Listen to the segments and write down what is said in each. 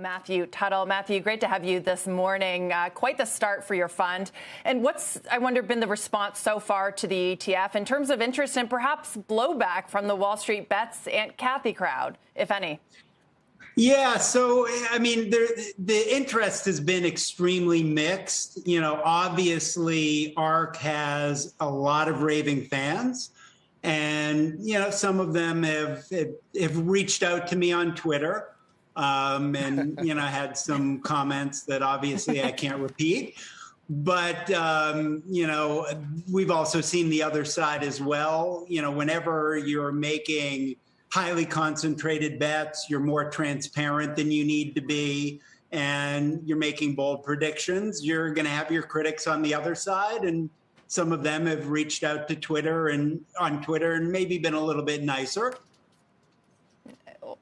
Matthew Tuttle. Matthew, great to have you this morning. Quite the start for your fund. And what's, I wonder, been the response so far to the ETF in terms of interest and perhaps blowback from the Wall Street Bets Aunt Kathy crowd, if any? Yeah, so, I mean, the interest has been extremely mixed. You know, obviously, ARK has a lot of raving fans. And, you know, some of them have reached out to me on Twitter and, you know, had some comments that obviously I can't repeat. But, you know, we've also seen the other side as well. You know, whenever you're making highly concentrated bets, you're more transparent than you need to be, and you're making bold predictions, you're going to have your critics on the other side. And some of them have reached out to Twitter and maybe been a little bit nicer.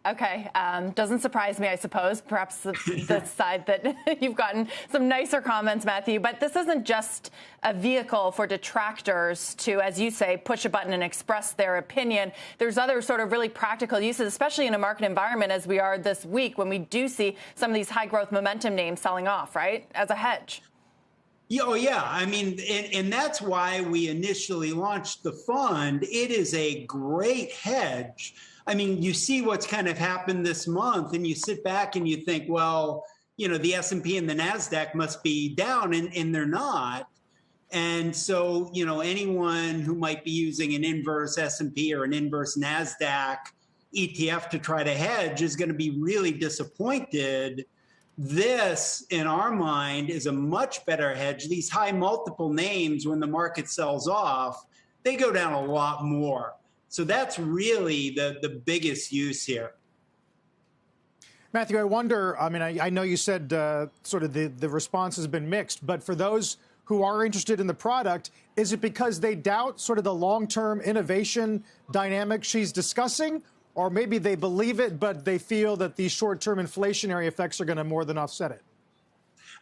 Okay. Doesn't surprise me, I suppose. Perhaps the side that you've gotten some nicer comments, Matthew. But this isn't just a vehicle for detractors to, as you say, push a button and express their opinion. There's other sort of really practical uses, especially in a market environment as we are this week, when we do see some of these high growth momentum names selling off, right, as a hedge. Oh, yeah. I mean, and that's why we initially launched the fund. It is a great hedge. I mean, you see what's kind of happened this month, and you sit back and you think, well, you know, the S&P and the NASDAQ must be down, and they're not. And so, you know, anyone who might be using an inverse S&P or an inverse NASDAQ ETF to try to hedge is going to be really disappointed. This, in our mind, is a much better hedge. These high multiple names, when the market sells off, they go down a lot more. So that's really the biggest use here. Matthew, I wonder, I mean, I know you said sort of the response has been mixed, but for those who are interested in the product, is it because they doubt sort of the long-term innovation dynamic she's discussing? Or maybe they believe it, but they feel that these short-term inflationary effects are going to more than offset it?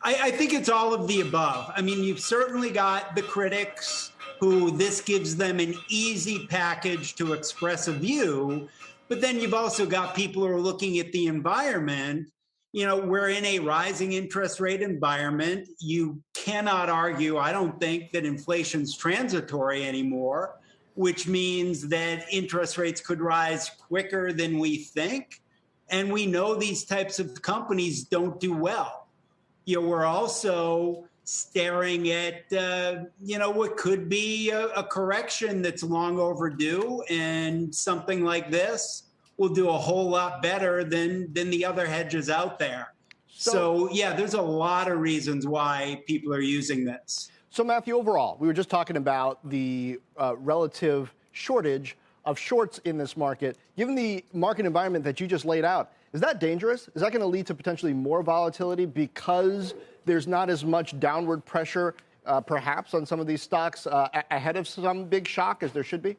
I think it's all of the above. I mean, you've certainly got the critics who this gives them an easy package to express a view. But then you've also got people who are looking at the environment. You know, we're in a rising interest rate environment. You cannot argue, I don't think, that inflation's transitory anymore, which means that interest rates could rise quicker than we think. And we know these types of companies don't do well. You know, we're also staring at, you know, what could be a correction that's long overdue, and something like this will do a whole lot better than the other hedges out there. So, yeah, there's a lot of reasons why people are using this. So, Matthew, overall, we were just talking about the relative shortage of shorts in this market. Given the market environment that you just laid out, is that dangerous? Is that going to lead to potentially more volatility because there's not as much downward pressure, perhaps, on some of these stocks ahead of some big shock as there should be?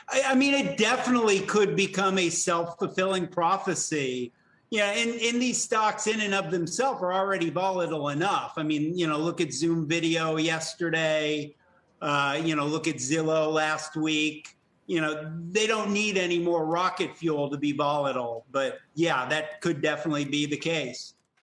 I mean, it definitely could become a self-fulfilling prophecy. Yeah, and these stocks in and of themselves are already volatile enough. I mean, you know, look at Zoom Video yesterday. You know, look at Zillow last week. You know, they don't need any more rocket fuel to be volatile. But, yeah, that could definitely be the case.